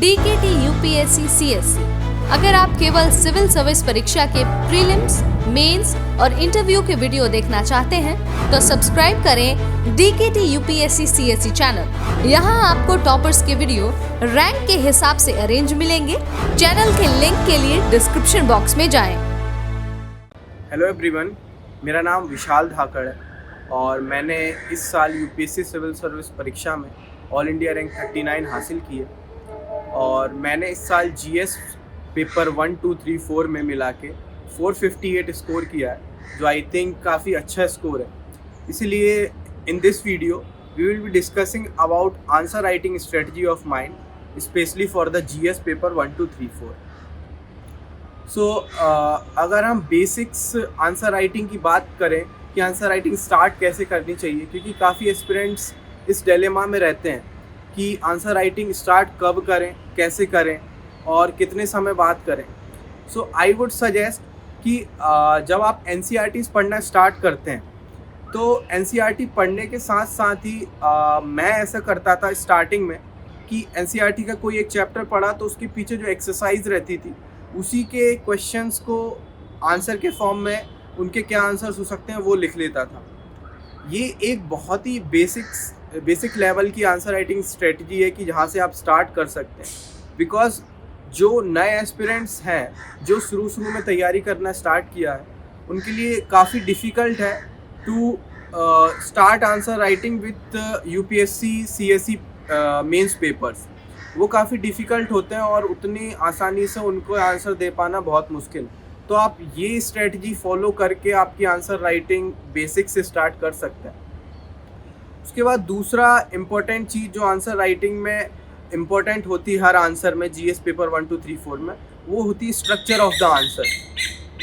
DKT UPSC CSC। अगर आप केवल सिविल सर्विस परीक्षा के प्रीलिम्स, मेंस और इंटरव्यू के वीडियो देखना चाहते हैं तो सब्सक्राइब करें DKT UPSC CSC चैनल। यहाँ आपको टॉपर्स के वीडियो रैंक के हिसाब से अरेंज मिलेंगे। चैनल के लिंक के लिए डिस्क्रिप्शन बॉक्स में जाएं। हेलो एवरीवन, मेरा नाम विशाल धाकड़ है और मैंने इस साल यूपीएससी सिविल सर्विस परीक्षा में ऑल इंडिया रैंक 39 हासिल की है और मैंने इस साल जीएस पेपर 1, 2, 3, 4 में मिला के 458 स्कोर किया है, जो आई थिंक काफ़ी अच्छा स्कोर है। इसीलिए in this video we will be discussing about answer writing strategy of mind specially for the GS paper 1, 2, 3, 4। So अगर हम बेसिक्स आंसर राइटिंग की बात करें कि आंसर राइटिंग स्टार्ट कैसे करनी चाहिए, क्योंकि काफ़ी एस्पिरेंट्स इस डिलेमा में रहते हैं कि आंसर राइटिंग स्टार्ट कब करें, कैसे करें और कितने समय बाद करें। सो आई वुड सजेस्ट कि जब आप NCERTs पढ़ना स्टार्ट करते हैं तो NCERT पढ़ने के साथ साथ ही मैं ऐसा करता था स्टार्टिंग में कि NCERT का कोई एक चैप्टर पढ़ा तो उसके पीछे जो एक्सरसाइज रहती थी उसी के क्वेश्चंस को आंसर के फॉर्म में उनके क्या आंसर्स हो सकते हैं वो लिख लेता था। ये एक बहुत ही बेसिक लेवल की आंसर राइटिंग स्ट्रेटजी है कि जहाँ से आप स्टार्ट कर सकते हैं। बिकॉज जो नए एस्पिरेंट्स हैं जो शुरू में तैयारी करना स्टार्ट किया है उनके लिए काफ़ी डिफ़िकल्ट है to start answer writing with UPSC CSE mains papers. वो काफ़ी डिफ़िकल्ट होते हैं और उतनी आसानी से उनको आंसर दे पाना बहुत मुश्किल। तो आप ये स्ट्रेटजी फॉलो करके आपकी आंसर राइटिंग बेसिक से स्टार्ट कर सकते हैं। उसके बाद दूसरा इम्पोर्टेंट चीज़ जो आंसर राइटिंग में इम्पोर्टेंट होती है हर आंसर में जीएस पेपर 1, 2, 3, 4 में, वो होती है structure of the answer.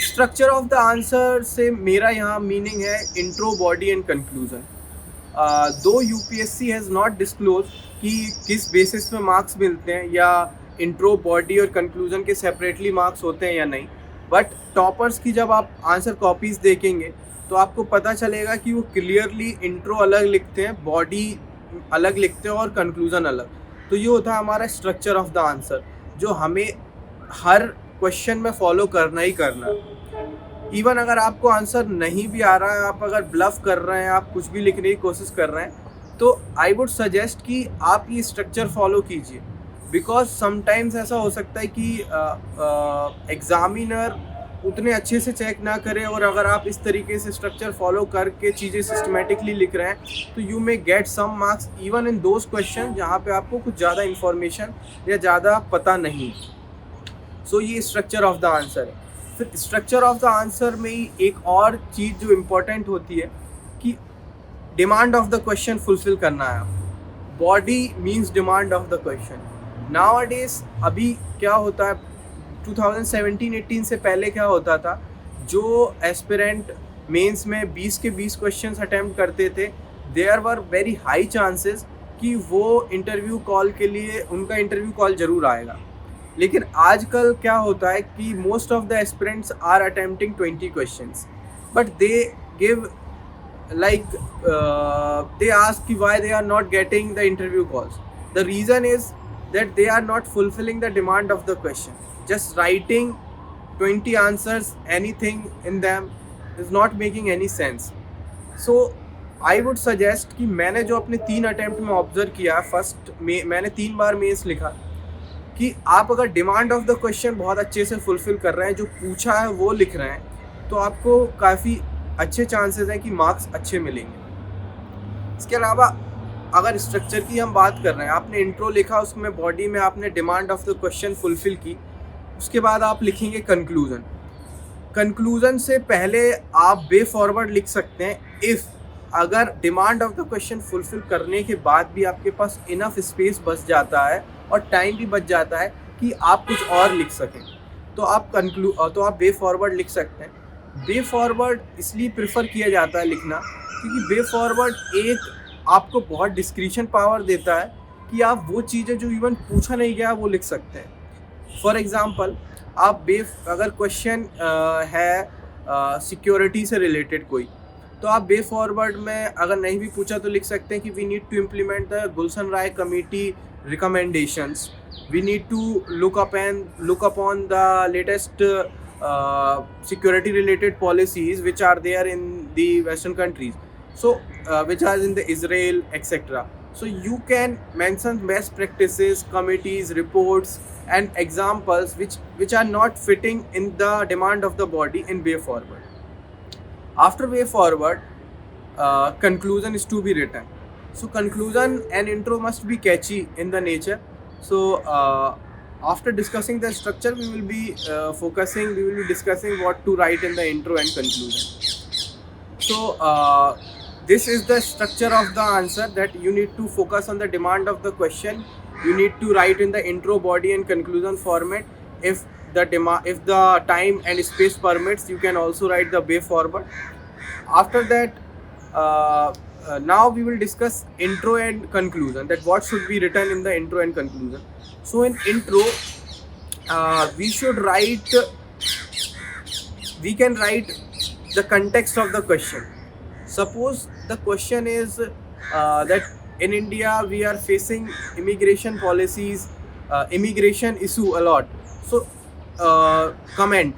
Structure of the answer से मेरा यहाँ मीनिंग है इंट्रो, बॉडी एंड कंक्लूजन। दो यूपीएससी हैज़ नॉट डिस्क्लोज कि किस बेसिस पे मार्क्स मिलते हैं या इंट्रो, बॉडी और कंक्लूजन के सेपरेटली मार्क्स होते हैं या नहीं, बट टॉपर्स की जब आप आंसर कॉपीज़ देखेंगे तो आपको पता चलेगा कि वो क्लियरली इंट्रो अलग लिखते हैं, बॉडी अलग लिखते हैं और कंक्लूजन अलग। तो ये होता है हमारा स्ट्रक्चर ऑफ द आंसर, जो हमें हर क्वेश्चन में फॉलो करना ही करना। इवन अगर आपको आंसर नहीं भी आ रहा है, आप अगर ब्लफ कर रहे हैं, आप कुछ भी लिखने की कोशिश कर रहे हैं, तो आई वुड सजेस्ट कि आप ये स्ट्रक्चर फॉलो कीजिए। बिकॉज समटाइम्स ऐसा हो सकता है कि एग्जामिनर उतने अच्छे से चेक ना करे और अगर आप इस तरीके से स्ट्रक्चर फॉलो करके चीज़ें सिस्टमेटिकली लिख रहे हैं तो you may get some marks even in those question जहाँ पे आपको कुछ ज़्यादा इन्फॉर्मेशन या ज़्यादा पता नहीं। सो ये स्ट्रक्चर ऑफ द आंसर है। फिर स्ट्रक्चर ऑफ द आंसर में ही एक और चीज़ जो इम्पोर्टेंट होती है कि demand of the question fulfil करना है। Body means demand of the question. Nowadays अभी क्या होता है, 2017-18 से पहले क्या होता था, जो एस्पिरेंट मेंस में 20 के 20 क्वेश्चंस अटेम्प्ट करते थे, there were very high chances कि वो इंटरव्यू कॉल के लिए उनका इंटरव्यू कॉल ज़रूर आएगा। लेकिन आजकल क्या होता है कि most of the aspirants are attempting 20 questions, but they give they ask why they are not getting the interview calls. The reason is that they are not fulfilling the demand of the question. Just writing 20 answers, anything in them is not making any sense. So I would suggest कि मैंने जो अपने 3 attempt में observe किया, first में मैंने 3 बार mains लिखा, कि आप अगर डिमांड ऑफ द क्वेश्चन बहुत अच्छे से फुलफिल कर रहे हैं, जो पूछा है वो लिख रहे हैं, तो आपको काफ़ी अच्छे चांसेस हैं कि मार्क्स अच्छे मिलेंगे। इसके अलावा अगर स्ट्रक्चर की हम बात कर रहे हैं, आपने इंट्रो लिखा, उसमें बॉडी में आपने demand of the question fulfil की, उसके बाद आप लिखेंगे कंक्लूजन। कंक्लूजन से पहले आप वे फॉरवर्ड लिख सकते हैं इफ़ अगर demand of the question fulfil करने के बाद भी आपके पास इनफ स्पेस बच जाता है और टाइम भी बच जाता है कि आप कुछ और लिख सकें, तो आप वे फॉरवर्ड लिख सकते हैं। वे फॉरवर्ड इसलिए प्रेफर किया जाता है लिखना क्योंकि वे फॉरवर्ड एक आपको बहुत डिस्क्रिप्शन पावर देता है कि आप वो चीज़ें जो इवन पूछा नहीं गया वो लिख सकते हैं। फॉर एग्ज़ाम्पल, आप अगर क्वेश्चन है सिक्योरिटी से रिलेटेड कोई, तो आप वे फॉरवर्ड में अगर नहीं भी पूछा तो लिख सकते हैं कि we need to implement the Gulshan Rai committee recommendations we need to look upon the latest security related policies which are there in the Western countries, so which are in the Israel, etc. So you can mention best practices, committees, reports, and examples which are not fitting in the demand of the body in way forward. After way forward, conclusion is to be written. So conclusion and intro must be catchy in the nature. So after discussing the structure, we will be discussing what to write in the intro and conclusion. So this is the structure of the answer, that you need to focus on the demand of the question. You need to write in the intro, body, and conclusion format. If the time and space permits, you can also write the way forward. After that, now we will discuss intro and conclusion, that what should be written in the intro and conclusion. So in intro, we can write the context of the question. Suppose the question is that in India we are facing immigration policies, immigration issue a lot. So comment.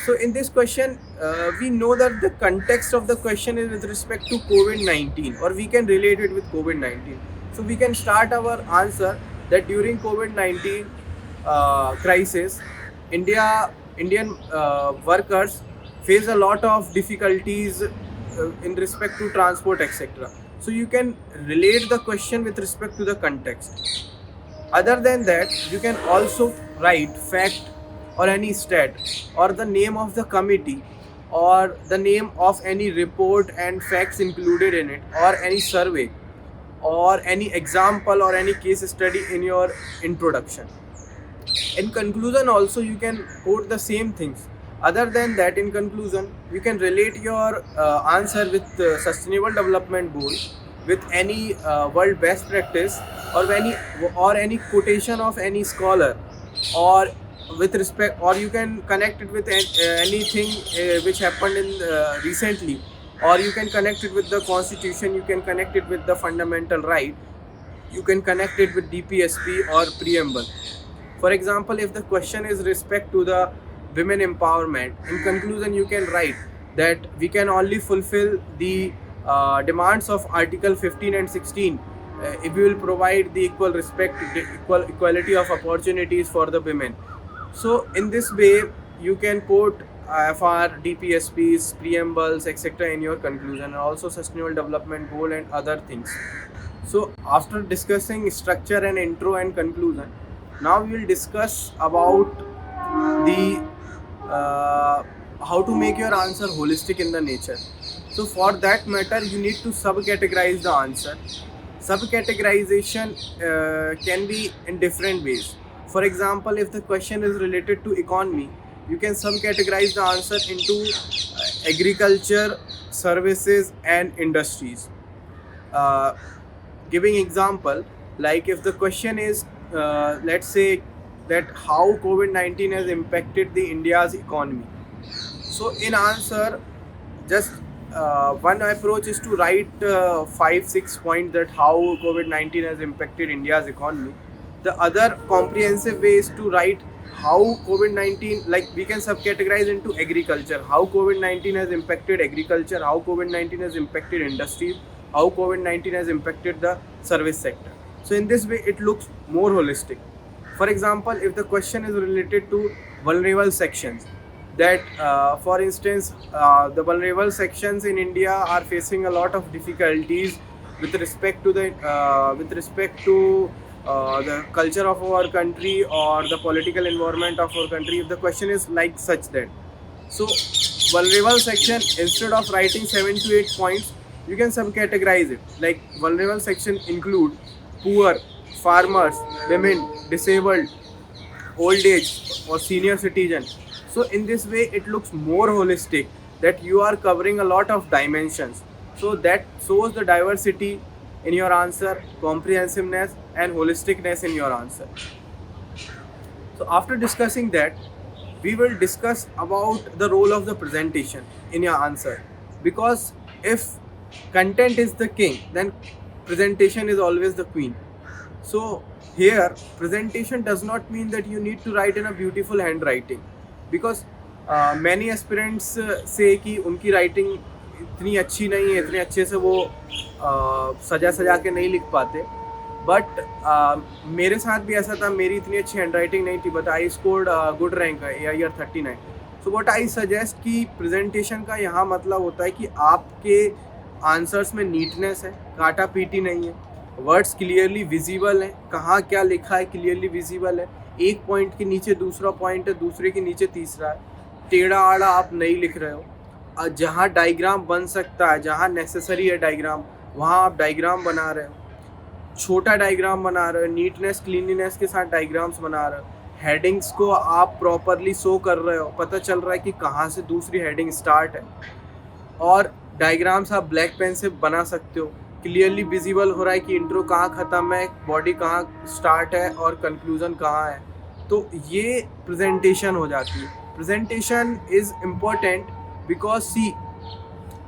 So in this question, we know that the context of the question is with respect to COVID-19, or we can relate it with COVID-19. So we can start our answer that during COVID-19 crisis, Indian workers face a lot of difficulties in respect to transport, etc. So you can relate the question with respect to the context. Other than that, you can also write fact or any stat, or the name of the committee, or the name of any report and facts included in it, or any survey, or any example or any case study in your introduction. In conclusion also, you can quote the same things. Other than that, in conclusion, you can relate your answer with sustainable development goal, with any world best practice, or any quotation of any scholar, or with respect, or you can connect it with anything which happened in recently, or you can connect it with the constitution, you can connect it with the fundamental right, you can connect it with DPSP or preamble. For example, if the question is respect to the women empowerment, in conclusion you can write that we can only fulfill the demands of Article 15 and 16 if we will provide the equal respect, equality of opportunities for the women. So in this way, you can quote IFR, DPSPs, preambles, etc. in your conclusion, and also sustainable development goal and other things. So after discussing structure and intro and conclusion, now we will discuss about the how to make your answer holistic in the nature. So for that matter, you need to subcategorize the answer. Subcategorization can be in different ways. For example, if the question is related to economy, you can subcategorize the answer into agriculture, services, and industries. Giving example, like if the question is, let's say that how COVID-19 has impacted the India's economy. So in answer, just one approach is to write 5-6 points that how COVID-19 has impacted India's economy. The other comprehensive way is to write how COVID-19, like we can subcategorize into agriculture, how COVID-19 has impacted agriculture, how COVID-19 has impacted industry, how COVID-19 has impacted the service sector. So in this way, it looks more holistic. For example, if the question is related to vulnerable sections, that for instance, the vulnerable sections in India are facing a lot of difficulties with respect to the culture of our country or the political environment of our country. If the question is like such that, so vulnerable section, instead of writing 7 to 8 points, you can subcategorize it. Like vulnerable section include poor, farmers, women, disabled, old age, or senior citizen. So in this way, it looks more holistic, that you are covering a lot of dimensions. So that shows the diversity in your answer, comprehensiveness and holisticness in your answer. So after discussing that, we will discuss about the role of the presentation in your answer, because if content is the king, then presentation is always the queen. So here presentation does not mean that you need to write in a beautiful handwriting, because many aspirants say कि उनकी writing इतनी अच्छी नहीं है, इतने अच्छे से वो सजा सजा के नहीं लिख पाते. बट मेरे साथ भी ऐसा था, मेरी इतनी अच्छी हैंडराइटिंग नहीं थी, but I scored good rank AIR 39. So what I suggest कि प्रेजेंटेशन का यहाँ मतलब होता है कि आपके आंसर्स में नीटनेस है, काटा पीटी नहीं है, वर्ड्स क्लियरली विजिबल हैं, कहाँ क्या लिखा है क्लियरली विजिबल है, एक पॉइंट के नीचे दूसरा पॉइंट है, दूसरे के नीचे तीसरा है, टेढ़ा आड़ा आप नहीं लिख रहे हो. जहाँ डायग्राम बन सकता है, जहाँ नेसेसरी है डायग्राम, वहाँ आप डायग्राम बना रहे हो, छोटा डायग्राम बना रहे हो, नीटनेस क्लीनलीनेस के साथ डायग्राम्स बना रहे हो, हेडिंग्स को आप प्रॉपरली शो कर रहे हो, पता चल रहा है कि कहाँ से दूसरी हेडिंग स्टार्ट है, और डायग्राम्स आप ब्लैक पेन से बना सकते हो, क्लियरली विजिबल हो रहा है कि इंट्रो कहाँ ख़त्म है, बॉडी कहाँ स्टार्ट है और कंक्लूजन कहाँ है. तो ये प्रेजेंटेशन हो जाती है. Presentation is important because see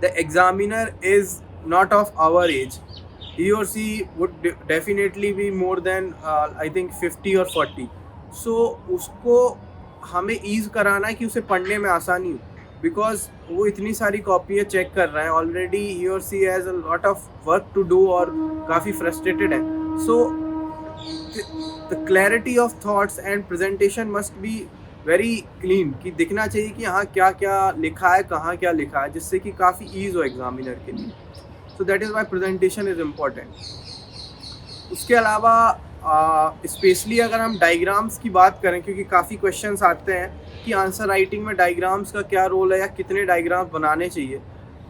the examiner is not of our age. He or she would definitely be more than I think 50 or 40. So उसको हमें ईज़ कराना है कि उसे पढ़ने में आसानी हो, बिकॉज वो इतनी सारी कॉपियाँ चेक कर रहा है ऑलरेडी. ही और she has a lot of work to do और काफ़ी फ्रस्ट्रेटेड है. So the clarity of thoughts and presentation must be very clean, कि दिखना चाहिए कि हाँ क्या क्या लिखा है, कहाँ क्या लिखा है, जिससे कि काफ़ी ईज़ हो एग्जामिनर के लिए. So that is why presentation is important. उसके अलावा स्पेशली अगर हम डायग्राम्स की बात करें, क्योंकि काफ़ी क्वेश्चंस आते हैं कि आंसर राइटिंग में डायग्राम्स का क्या रोल है या कितने डायग्राम्स बनाने चाहिए.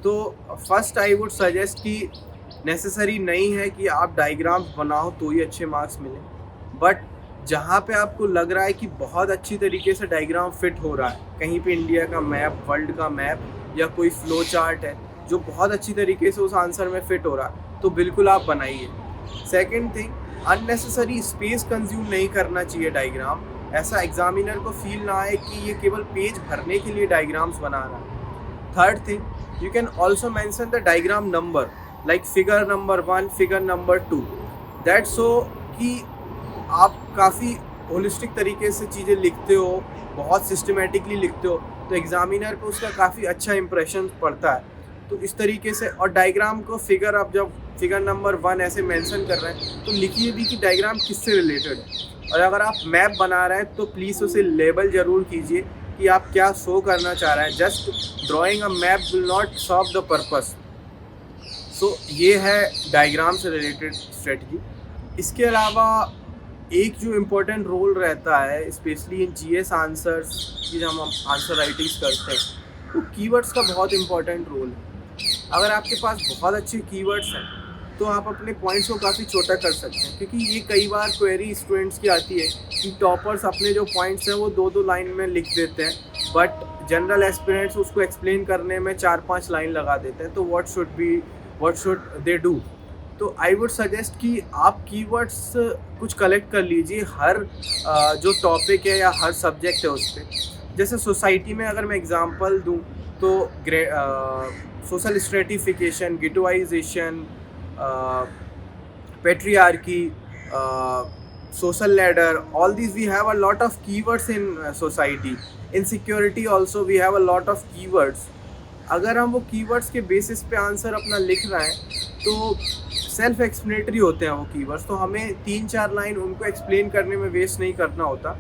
तो फर्स्ट आई वुड सजेस्ट कि नेसेसरी नहीं है कि आप डायग्राम्स बनाओ तो ही अच्छे मार्क्स मिले, बट जहाँ पे आपको लग रहा है कि बहुत अच्छी तरीके से डायग्राम फिट हो रहा है, कहीं पे इंडिया का मैप, वर्ल्ड का मैप या कोई फ्लो चार्ट है जो बहुत अच्छी तरीके से उस आंसर में फिट हो रहा है, तो बिल्कुल आप बनाइए. Second thing, unnecessary space consume नहीं करना चाहिए डायग्राम. ऐसा एग्जामिनर को फील ना आए कि ये केवल पेज भरने के लिए डायग्राम्स बना रहा है. Third thing, you can also mention the diagram number, like figure number 1, figure number 2. That so कि आप काफ़ी होलिस्टिक तरीके से चीज़ें लिखते हो, बहुत सिस्टमेटिकली लिखते हो, तो एग्जामिनर को उसका काफ़ी अच्छा इंप्रेशन पड़ता है. तो इस तरीके से, और डायग्राम को फिगर, आप जब फिगर नंबर 1 ऐसे मेंशन कर रहे हैं तो लिखिए भी कि डायग्राम किससे रिलेटेड है. और अगर आप मैप बना रहे हैं तो प्लीज़ उसे लेबल ज़रूर कीजिए कि आप क्या शो करना चाह रहे हैं. Just drawing a map will not solve the purpose. So ये है डायग्राम से रिलेटेड स्ट्रेटजी. इसके अलावा एक जो इम्पोर्टेंट रोल रहता है, स्पेशली इन GS आंसर्स की जब हम आंसर राइटिंग्स करते हैं, तो कीवर्ड्स का बहुत इम्पोर्टेंट रोल है. अगर आपके पास बहुत अच्छे कीवर्ड्स हैं तो आप अपने पॉइंट्स को काफ़ी छोटा कर सकते हैं, क्योंकि ये कई बार क्वेरी स्टूडेंट्स की आती है कि टॉपर्स अपने जो पॉइंट्स हैं वो 2-2 लाइन में लिख देते हैं, बट जनरल एस्पिरेंट्स उसको एक्सप्लेन करने में 4-5 लाइन लगा देते हैं. तो व्हाट शुड दे डू? तो आई वुड सजेस्ट कि आप कीवर्ड्स कुछ कलेक्ट कर लीजिए हर जो टॉपिक है या हर सब्जेक्ट है उस पर. जैसे सोसाइटी में अगर मैं एग्जांपल दूं तो social stratification, ghettoisation, patriarchy, social ladder, all these we have a lot of keywords in society. Insecurity also we have a lot of keywords. अगर हम वो कीवर्ड्स के बेसिस पे आंसर अपना लिख रहे हैं तो सेल्फ एक्सप्लेनेटरी होते हैं वो कीवर्ड्स, तो हमें 3-4 लाइन उनको एक्सप्लेन करने में वेस्ट नहीं करना होता,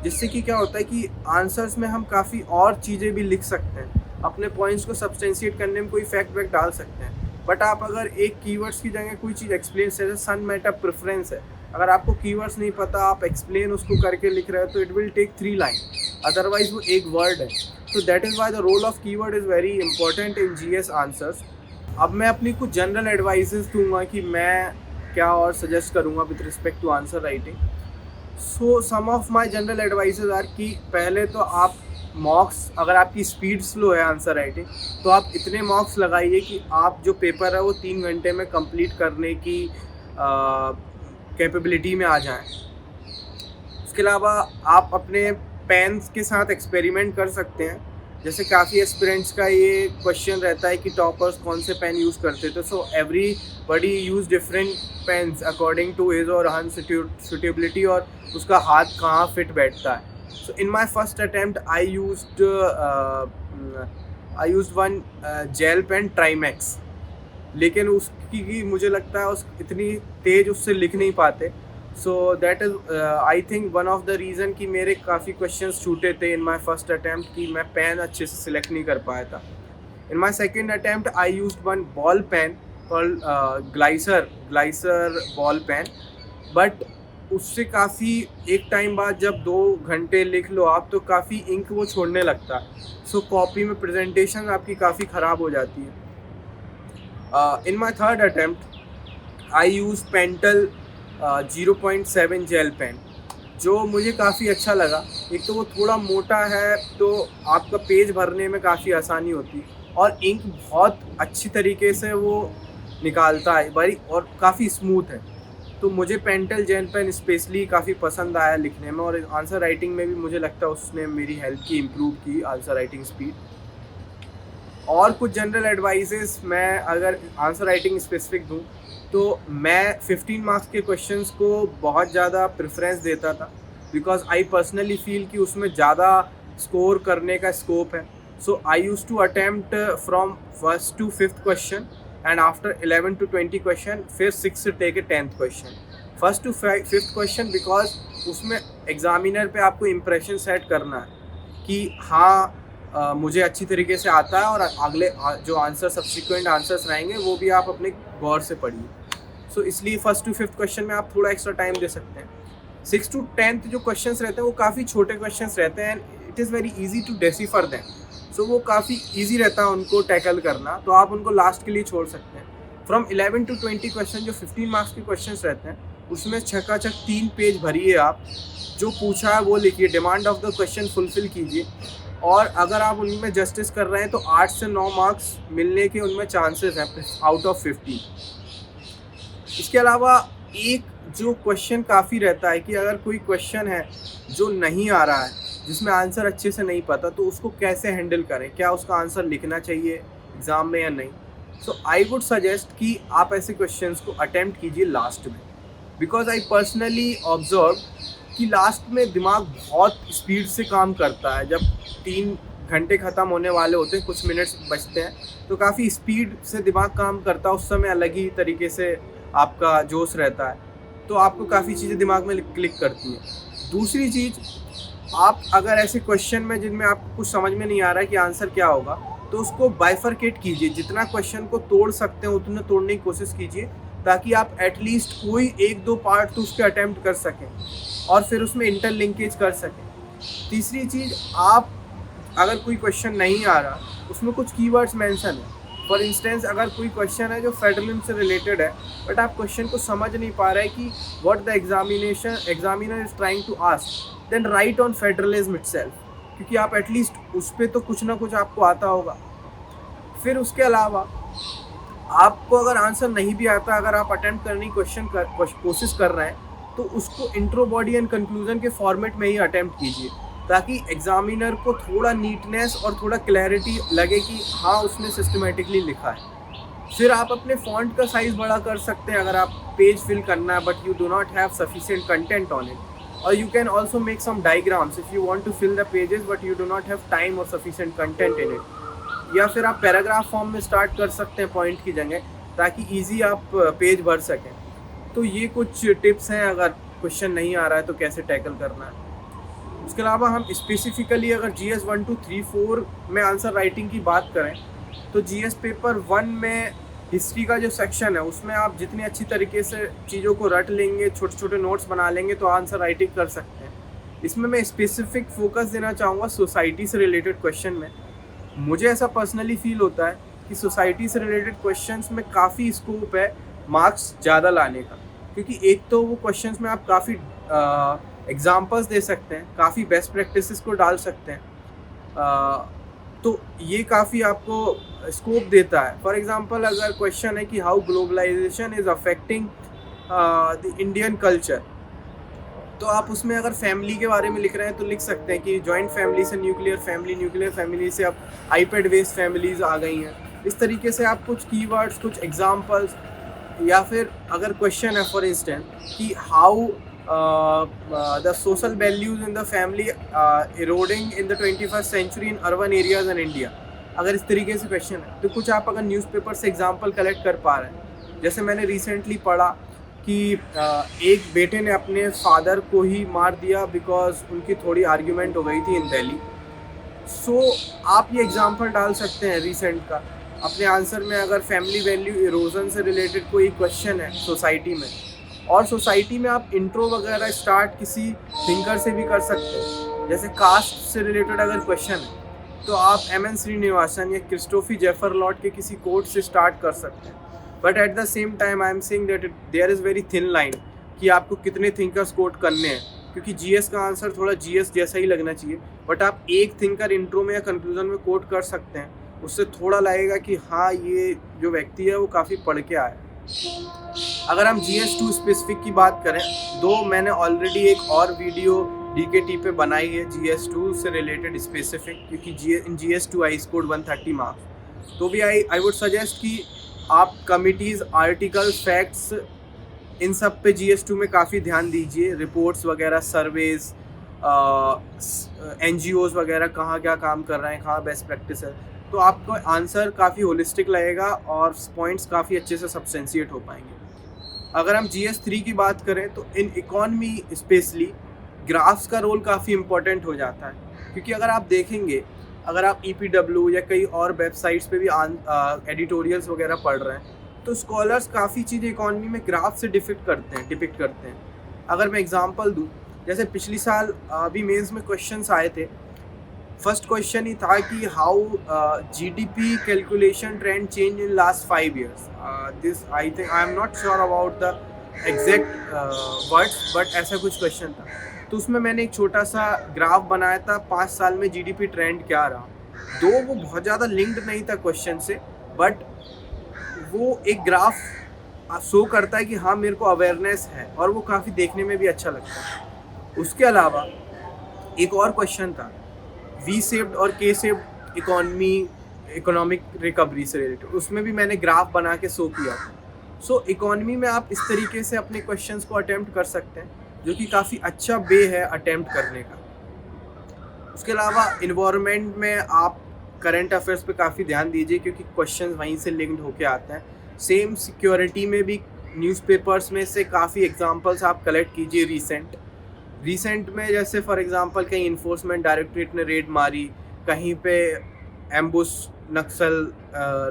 जिससे कि क्या होता है कि आंसर्स में हम काफ़ी और चीज़ें भी लिख सकते हैं, अपने पॉइंट्स को सब्सटेंशिएट करने में कोई फैक्ट वैक्ट डाल सकते हैं. बट आप अगर एक कीवर्ड्स की जगह कोई चीज़ एक्सप्लेन, जैसे सन मैटर प्रेफरेंस है, अगर आपको कीवर्ड्स नहीं पता, आप एक्सप्लेन उसको करके लिख रहे हो तो it will take 3 line, otherwise वो एक वर्ड है. तो that is why the role of keyword is very important in GS answers. अब मैं अपनी कुछ जनरल एडवाइसेस दूंगा कि मैं क्या और सजेस्ट करूंगा with respect to answer writing. So some of my general advices are कि पहले तो आप मॉक्स, अगर आपकी स्पीड स्लो है आंसर राइटिंग, तो आप इतने मॉक्स लगाइए कि आप जो पेपर है वो 3 घंटे में कंप्लीट करने की कैपेबिलिटी में आ जाएं. उसके अलावा आप अपने पेन्स के साथ एक्सपेरिमेंट कर सकते हैं. जैसे काफ़ी एस्पिरेंट्स का ये क्वेश्चन रहता है कि टॉपर्स कौन से पेन यूज़ करते थे, so everybody use different pens according to his और हर सुटेबिलिटी और उसका हाथ कहाँ फिट बैठता है. So in my first attempt I used one gel pen Trimax, लेकिन उसकी मुझे लगता है उस इतनी तेज़ उससे लिख नहीं पाते. So that is I think one of the reason कि मेरे काफ़ी क्वेश्चंस छूटे थे इन माई फर्स्ट अटैम्प्ट कि मैं पेन अच्छे से सिलेक्ट नहीं कर पाया था. In my second attempt I used one ball pen called Glycer ball pen, but उससे काफ़ी एक टाइम बाद जब 2 घंटे लिख लो आप तो काफ़ी इंक वो छोड़ने लगता है. सो कॉपी में प्रेजेंटेशन आपकी काफ़ी ख़राब हो जाती है. In my third attempt I use Pentel 0.7 gel pen, जो मुझे काफ़ी अच्छा लगा. एक तो वो थोड़ा मोटा है तो आपका पेज भरने में काफ़ी आसानी होती है और इंक बहुत अच्छी तरीके से वो निकालता है बारीक और काफ़ी स्मूथ है. तो मुझे पेंटल जेल पेन स्पेशली काफ़ी पसंद आया लिखने में, और आंसर राइटिंग में भी मुझे लगता है उसने मेरी हेल्प की, इम्प्रूव की आंसर राइटिंग स्पीड. और कुछ जनरल एडवाइजेस मैं अगर आंसर राइटिंग स्पेसिफिक दूँ तो मैं 15 मार्क्स के क्वेश्चंस को बहुत ज़्यादा प्रेफरेंस देता था, बिकॉज आई पर्सनली फील कि उसमें ज़्यादा स्कोर करने का स्कोप है. So I use to attempt from first to fifth question and after 11 to 20 question, फिर 6 से take a 10th question. First to fifth question because उसमें एग्जामिनर पे आपको इम्प्रेशन सेट करना है कि हाँ मुझे अच्छी तरीके से आता है, और अगले जो आंसर सब्सिक्वेंट आंसर्स रहेंगे वो भी आप अपने गौर से पढ़िए. सो इसलिए फर्स्ट टू फिफ्थ क्वेश्चन में आप थोड़ा एक्स्ट्रा टाइम दे सकते हैं. 6 to 10th जो क्वेश्चंस रहते हैं वो काफ़ी छोटे क्वेश्चंस रहते हैं, it is very easy to decipher them. So वो काफ़ी इजी रहता है उनको टैकल करना, तो आप उनको लास्ट के लिए छोड़ सकते हैं. फ्रॉम 11 to 20 क्वेश्चन जो 15 मार्क्स के क्वेश्चंस रहते हैं उसमें छकाछक 3 पेज भरिए आप, जो पूछा है वो लिखिए, demand of the question fulfil कीजिए, और अगर आप उनमें जस्टिस कर रहे हैं तो 8 से 9 मार्क्स मिलने के उनमें चांसेस हैं आउट ऑफ 50. इसके अलावा एक जो क्वेश्चन काफ़ी रहता है कि अगर कोई क्वेश्चन है जो नहीं आ रहा है, जिसमें आंसर अच्छे से नहीं पता, तो उसको कैसे हैंडल करें, क्या उसका आंसर लिखना चाहिए एग्ज़ाम में या नहीं. सो आई वुड सजेस्ट कि आप ऐसे क्वेश्चंस को अटेम्प्ट कीजिए लास्ट में, बिकॉज आई पर्सनली ऑब्जर्व कि लास्ट में दिमाग बहुत स्पीड से काम करता है. जब 3 घंटे ख़त्म होने वाले होते हैं, कुछ मिनट्स बचते हैं, तो काफ़ी स्पीड से दिमाग काम करता है. उस समय अलग ही तरीके से आपका जोश रहता है, तो आपको काफ़ी चीज़ें दिमाग में क्लिक करती हैं. दूसरी चीज़, आप अगर ऐसे क्वेश्चन में जिनमें आपको कुछ समझ में नहीं आ रहा है कि आंसर क्या होगा, तो उसको बाइफरकेट कीजिए. जितना क्वेश्चन को तोड़ सकते हैं उतना तोड़ने की कोशिश कीजिए, ताकि आप एटलीस्ट कोई 1-2 पार्ट तो उसके अटैम्प्ट कर सकें और फिर उसमें इंटरलिंकेज कर सकें. तीसरी चीज़, आप अगर कोई क्वेश्चन नहीं आ रहा, उसमें कुछ कीवर्ड्स मेंशन है. फॉर इंस्टेंस, अगर कोई क्वेश्चन है जो फेडरलिज्म से रिलेटेड है, बट आप क्वेश्चन को समझ नहीं पा रहे हैं कि what the examiner is trying to ask, then write on federalism itself, क्योंकि आप एटलीस्ट उस पर तो कुछ ना कुछ आपको आता होगा. फिर उसके अलावा आपको अगर आंसर नहीं भी आता, अगर आप अटेम्प्ट करने की कोशिश कर रहे हैं, तो उसको इंट्रो, बॉडी एंड कंक्लूजन के फॉर्मेट में ही अटेम्प्ट कीजिए, ताकि एग्जामिनर को थोड़ा नीटनेस और थोड़ा क्लैरिटी लगे कि हाँ उसने सिस्टमेटिकली लिखा है. फिर आप अपने फॉन्ट का साइज़ बड़ा कर सकते हैं अगर आप पेज फिल करना है but you do not have sufficient content on it, और you can also make some diagrams if you want to fill the pages but you do not have time और सफिशिएंट कंटेंट इन इट. या फिर आप paragraph form में start कर सकते हैं point की जगह, ताकि ईजी आप पेज भर सकें. तो ये कुछ टिप्स हैं अगर क्वेश्चन नहीं आ रहा है तो कैसे टैकल करना है. उसके अलावा हम स्पेसिफिकली अगर GS 1, 2, 3, 4 में आंसर राइटिंग की बात करें, तो GS पेपर 1 में हिस्ट्री का जो सेक्शन है उसमें आप जितनी अच्छी तरीके से चीज़ों को रट लेंगे, छोटे छोटे नोट्स बना लेंगे, तो आंसर राइटिंग कर सकते हैं. इसमें मैं स्पेसिफिक फोकस देना चाहूँगा सोसाइटी से रिलेटेड क्वेश्चन में. मुझे ऐसा पर्सनली फील होता है कि सोसाइटी से रिलेटेड क्वेश्चंस में काफ़ी स्कोप है मार्क्स ज़्यादा लाने का, क्योंकि एक तो वो क्वेश्चंस में आप काफ़ी एग्जांपल्स दे सकते हैं, काफ़ी बेस्ट प्रैक्टिसेस को डाल सकते हैं, तो ये काफ़ी आपको स्कोप देता है. फॉर एग्जांपल, अगर क्वेश्चन है कि how globalisation is affecting the Indian culture, तो आप उसमें अगर फैमिली के बारे में लिख रहे हैं तो लिख सकते हैं कि जॉइंट फैमिली से न्यूक्लियर फैमिली से अब आईपैड बेस्ड फैमिलीज आ गई हैं। इस तरीके से आप कुछ कीवर्ड्स, कुछ एग्जांपल्स, या फिर अगर क्वेश्चन है फॉर इंस्टेंस कि how the social values in the family eroding in the 21st century in urban areas in India, अगर इस तरीके से क्वेश्चन है तो कुछ आप अगर न्यूज़पेपर से एग्जांपल कलेक्ट कर पा रहे हैं। जैसे मैंने रिसेंटली पढ़ा कि एक बेटे ने अपने फादर को ही मार दिया बिकॉज उनकी थोड़ी आर्ग्यूमेंट हो गई थी इन दिल्ली। सो आप ये एग्जांपल डाल सकते हैं रिसेंट का अपने आंसर में। अगर फैमिली वैल्यू इरोजन से रिलेटेड कोई क्वेश्चन है सोसाइटी में, और सोसाइटी में आप इंट्रो वगैरह स्टार्ट किसी थिंकर से भी कर सकते हैं। जैसे कास्ट से रिलेटेड अगर क्वेश्चन है तो आप एम.एन. श्रीनिवासन या क्रिस्टोफी जेफरलॉट के किसी कोट से स्टार्ट कर सकते हैं। But at the same time I am saying that there is very thin line कि आपको कितने थिंकर्स कोट करने हैं, क्योंकि जीएस का आंसर थोड़ा जीएस जैसा ही लगना चाहिए। बट आप एक थिंकर इंट्रो में या कंक्लूजन में कोट कर सकते हैं, उससे थोड़ा लगेगा कि हाँ ये जो व्यक्ति है वो काफ़ी पढ़ के आया है। अगर हम GS2 स्पेसिफिक की बात करें, दो मैंने ऑलरेडी एक और वीडियो DKT पे बनाई है GS2 से रिलेटेड स्पेसिफिक, क्योंकि इन GS2 आई स्कोर्ड 130 मार्क्स। तो भी आई वुड सजेस्ट कि आप कमिटीज़, आर्टिकल्स, फैक्ट्स, इन सब पे GS2 में काफ़ी ध्यान दीजिए। रिपोर्ट्स वगैरह, सर्वेज, NGOs वगैरह कहाँ क्या काम कर रहे हैं, कहाँ बेस्ट प्रैक्टिस है, तो आपको आंसर काफ़ी होलिस्टिक लगेगा और पॉइंट्स काफ़ी अच्छे से सब्सटेंशिएट हो पाएंगे। अगर हम GS3 की बात करें तो इन इकॉनमी स्पेशली ग्राफ्स का रोल काफ़ी इम्पोर्टेंट हो जाता है, क्योंकि अगर आप देखेंगे, अगर आप EPW या कई और वेबसाइट्स पे भी एडिटोरियल्स वगैरह पढ़ रहे हैं तो स्कॉलर्स काफ़ी चीज़ें इकॉनमी में ग्राफ से डिपिक्ट करते हैं। अगर मैं एग्जांपल दूं, जैसे पिछली साल अभी मेंस में क्वेश्चंस आए थे। फर्स्ट क्वेश्चन ही था कि how GDP calculation trend change in last 5 years। This I think, I am not sure about the exact words, but ऐसा कुछ क्वेश्चन था। तो उसमें मैंने एक छोटा सा ग्राफ बनाया था, 5 साल में GDP ट्रेंड क्या रहा। दो वो बहुत ज़्यादा लिंक्ड नहीं था क्वेश्चन से, बट वो एक ग्राफ शो करता है कि हाँ मेरे को अवेयरनेस है, और वो काफ़ी देखने में भी अच्छा लगता है। उसके अलावा एक और क्वेश्चन था V-shaped और K-shaped इकोनॉमिक रिकवरी से रिलेटेड, उसमें भी मैंने ग्राफ बना के शो किया था। सो इकोनॉमी में आप इस तरीके से अपने क्वेश्चंस को अटेम्प्ट कर सकते हैं, जो कि काफ़ी अच्छा वे है अटेम्प्ट करने का। उसके अलावा इन्वायरमेंट में आप करंट अफेयर्स पे काफ़ी ध्यान दीजिए, क्योंकि क्वेश्चंस वहीं से लिंक्ड होके आते हैं। सेम सिक्योरिटी में भी न्यूज़पेपर्स में से काफ़ी एग्जांपल्स आप कलेक्ट कीजिए रिसेंट में। जैसे फॉर एग्जांपल कहीं इन्फोर्समेंट डायरेक्टरेट ने रेड मारी, कहीं पे एम्बुश नक्सल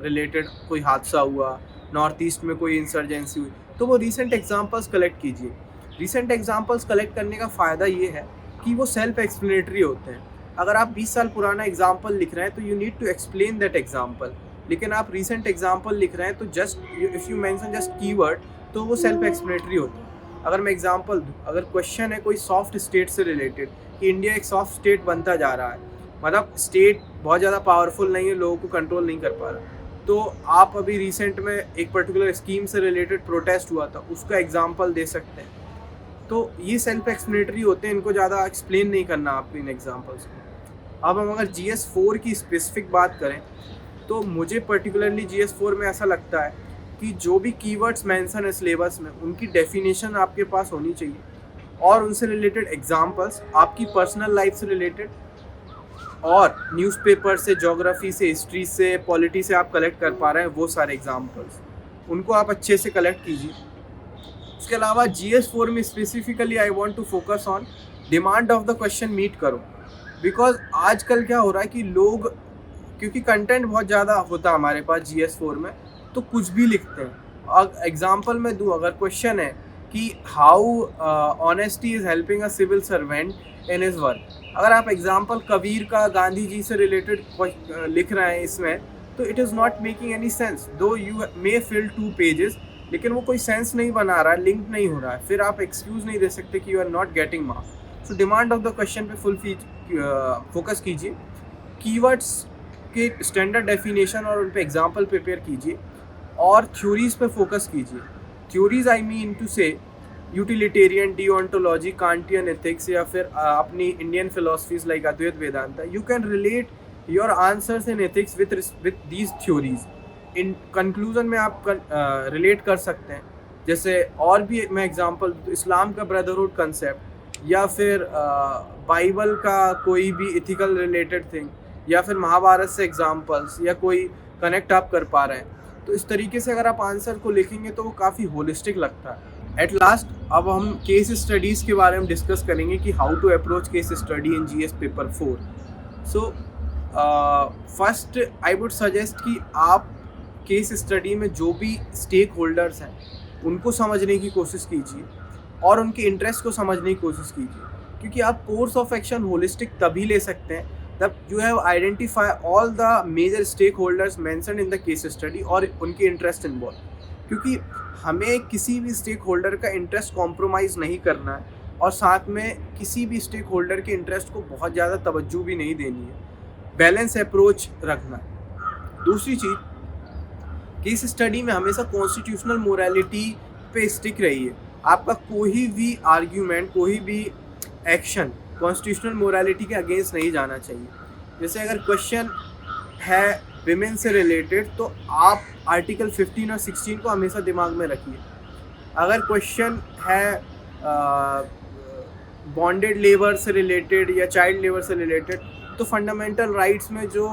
रिलेटेड कोई हादसा हुआ, नॉर्थ ईस्ट में कोई इंसर्जेंसी हुई, तो वो रिसेंट एग्जांपल्स कलेक्ट कीजिए। रिसेंट एग्जांपल्स कलेक्ट करने का फ़ायदा ये है कि वो सेल्फ एक्सप्लेनेटरी होते हैं। अगर आप 20 साल पुराना एग्जांपल लिख रहे हैं तो you need to explain that example, लेकिन आप रिसेंट एग्जांपल लिख रहे हैं तो just if you mention just keyword तो वो सेल्फ एक्सप्लेनेटरी होता है। अगर मैं एग्जांपल दूँ, अगर क्वेश्चन है कोई सॉफ्ट स्टेट से रिलेटेड कि इंडिया एक सॉफ्ट स्टेट बनता जा रहा है, मतलब स्टेट बहुत ज़्यादा पावरफुल नहीं है, लोगों को कंट्रोल नहीं कर पा रहा, तो आप अभी रिसेंट में एक पर्टिकुलर स्कीम से रिलेटेड प्रोटेस्ट हुआ था, उसका एग्जांपल दे सकते हैं। तो ये सेल्फ एक्सप्लेनेटरी होते हैं, इनको ज़्यादा एक्सप्लेन नहीं करना आपको इन एग्जांपल्स में। अब हम अगर GS4 की स्पेसिफिक बात करें तो मुझे पर्टिकुलरली GS4 में ऐसा लगता है कि जो भी कीवर्ड्स मेंशन है सिलेबस में, उनकी डेफिनेशन आपके पास होनी चाहिए, और उनसे रिलेटेड एग्जांपल्स आपकी पर्सनल लाइफ से रिलेटेड, और न्यूज़पेपर से, ज्योग्राफी से, हिस्ट्री से, पॉलिटी से आप कलेक्ट कर पा रहे हैं वो सारे एग्जांपल्स, उनको आप अच्छे से कलेक्ट कीजिए। उसके अलावा GS4 में specifically I want to focus on demand of the question meet करो, बिकॉज आजकल क्या हो रहा है कि लोग, क्योंकि कंटेंट बहुत ज़्यादा होता है हमारे पास GS4 में, तो कुछ भी लिखते हैं। एग्जांपल में दूँ, अगर क्वेश्चन है कि how honesty is helping a civil servant in his work, अगर आप एग्जांपल कबीर का, गांधी जी से रिलेटेड लिख रहे हैं इसमें, तो it is not making any sense. दो यू मे फिल 2 पेजेस, लेकिन वो कोई सेंस नहीं बना रहा है, लिंक नहीं हो रहा है, फिर आप एक्सक्यूज़ नहीं दे सकते कि you are not getting marks. So demand of the question पे फुल फोकस कीजिए, कीवर्ड्स के स्टैंडर्ड डेफिनेशन और उन पे एग्जाम्पल प्रिपेयर कीजिए, और थ्योरीज़ पे फोकस कीजिए। Theories I mean to say utilitarian, deontology, Kantian ethics या फिर अपनी Indian philosophies like Advaita Vedanta, you can relate your answers in ethics with these theories. In conclusion में आप रिलेट कर सकते हैं। जैसे और भी मैं एग्जांपल, इस्लाम का ब्रदरहुड कंसेप्ट या फिर बाइबल का कोई भी इथिकल रिलेटेड थिंग या फिर महाभारत से एग्जांपल्स या कोई कनेक्ट आप कर पा रहे हैं। तो इस तरीके से अगर आप आंसर को लिखेंगे तो वो काफ़ी होलिस्टिक लगता है। एट लास्ट अब हम केस स्टडीज़ के बारे में डिस्कस करेंगे कि how to approach case study in GS paper 4। So first I would suggest कि आप केस स्टडी में जो भी स्टेक होल्डर्स हैं उनको समझने की कोशिश कीजिए और उनके इंटरेस्ट को समझने की कोशिश कीजिए, क्योंकि आप कोर्स ऑफ एक्शन होलिस्टिक तभी ले सकते हैं तब you have identify all the major stakeholders mention in the case study और उनके इंटरेस्ट इन्वॉल्व। क्योंकि हमें किसी भी स्टेक होल्डर का इंटरेस्ट कॉम्प्रोमाइज़ नहीं करना है और साथ में किसी भी स्टेक होल्डर के इंटरेस्ट को बहुत ज़्यादा तवज्जो भी नहीं देनी है, बैलेंस अप्रोच रखना है। दूसरी चीज़, केस स्टडी में हमेशा कॉन्स्टिट्यूशनल मोरालिटी पे स्टिक रहिए। आपका कोई भी आर्ग्यूमेंट, कोई भी एक्शन कॉन्स्टिट्यूशनल मोरालिटी के अगेंस्ट नहीं जाना चाहिए। जैसे अगर क्वेश्चन है विमेन से रिलेटेड तो आप आर्टिकल 15 और 16 को हमेशा दिमाग में रखिए। अगर क्वेश्चन है बॉन्डेड लेबर से रिलेटेड या चाइल्ड लेबर से रिलेटेड तो फंडामेंटल राइट्स में जो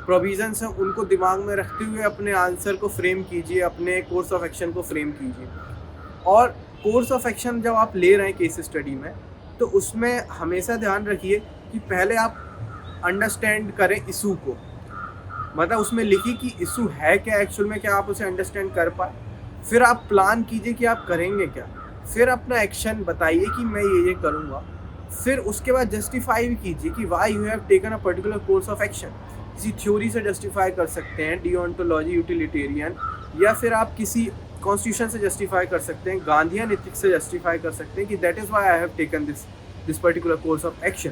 प्रोविजंस हैं उनको दिमाग में रखते हुए अपने आंसर को फ्रेम कीजिए, अपने कोर्स ऑफ एक्शन को फ्रेम कीजिए। और कोर्स ऑफ एक्शन जब आप ले रहे हैं केस स्टडी में तो उसमें हमेशा ध्यान रखिए कि पहले आप अंडरस्टैंड करें इशू को, मतलब उसमें लिखिए कि इशू है क्या एक्चुअल में, क्या आप उसे अंडरस्टैंड कर पाए। फिर आप प्लान कीजिए कि आप करेंगे क्या, फिर अपना एक्शन बताइए कि मैं ये करूँगा। फिर उसके बाद जस्टिफाई भी कीजिए कि why you have taken a particular course of action. किसी थ्योरी से जस्टिफाई कर सकते हैं, डिओन्टोलॉजी, यूटिलिटेरियन, या फिर आप किसी कॉन्स्टिट्यूशन से जस्टिफाई कर सकते हैं, गांधीयन एथिक्स से जस्टिफाई कर सकते हैं कि that is why I have taken this particular course of action.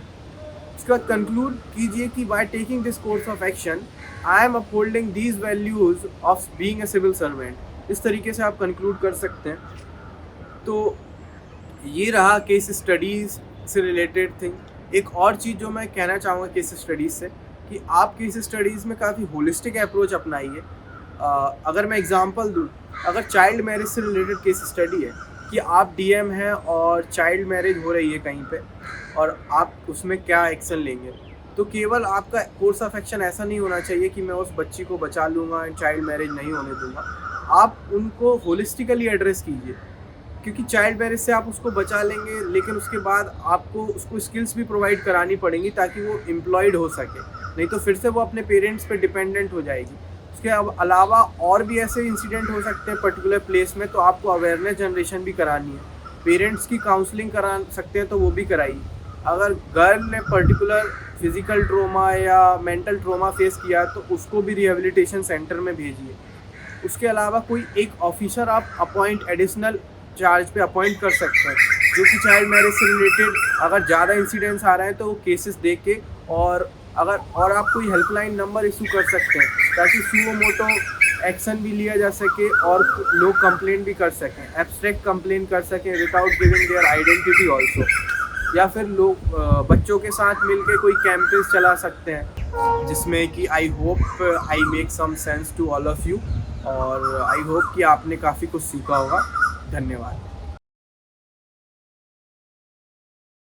उसके बाद कंक्लूड कीजिए कि by taking this course of action I am upholding these values of being a civil servant. इस तरीके से आप कंक्लूड कर सकते हैं। तो ये रहा केस स्टडीज़ से रिलेटेड थिंग। एक और चीज़ जो मैं कहना चाहूँगा केस स्टडीज़ से कि आप केस स्टडीज़ में काफ़ी होलिस्टिक अप्रोच अपनाइए। अगर मैं एग्जांपल दूँ, अगर चाइल्ड मैरिज से रिलेटेड केस स्टडी है कि आप डीएम हैं और चाइल्ड मैरिज हो रही है कहीं पे और आप उसमें क्या एक्शन लेंगे, तो केवल आपका कोर्स ऑफ एक्शन ऐसा नहीं होना चाहिए कि मैं उस बच्ची को बचा लूँगा एंड चाइल्ड मैरिज नहीं होने दूँगा। आप उनको होलिस्टिकली एड्रेस कीजिए, क्योंकि चाइल्ड मैरिज से आप उसको बचा लेंगे लेकिन उसके बाद आपको उसको स्किल्स भी प्रोवाइड करानी पड़ेंगी ताकि वो एम्प्लॉयड हो सके, नहीं तो फिर से वो अपने पेरेंट्स पे डिपेंडेंट हो जाएगी। उसके अलावा और भी ऐसे इंसिडेंट हो सकते हैं पर्टिकुलर प्लेस में, तो आपको अवेयरनेस जनरेशन भी करानी है। पेरेंट्स की काउंसलिंग करा सकते हैं तो वो भी कराइए। अगर गर्ल ने पर्टिकुलर फिजिकल ट्रोमा या मेंटल ट्रोमा फेस किया तो उसको भी रिहेबिलिटेशन सेंटर में भेजिए। उसके अलावा कोई एक ऑफिसर आप अपॉइंट एडिशनल चार्ज पे अपॉइंट कर सकते हैं जो कि चाइल्ड मैरिज से रिलेटेड अगर ज़्यादा इंसिडेंट्स आ रहे हैं तो वो केसेस देख के और आप कोई हेल्पलाइन नंबर इशू कर सकते हैं ताकि सुओ मोटो एक्शन भी लिया जा सके और लोग कंप्लेंट भी कर सकें, एब्स्ट्रैक्ट कंप्लेन कर सकें without giving their identity also. या फिर लोग बच्चों के साथ मिलके कोई कैंपेन्स चला सकते हैं जिसमें कि I hope I make some sense to all of you, और आई होप कि आपने काफ़ी कुछ सीखा होगा। धन्यवाद।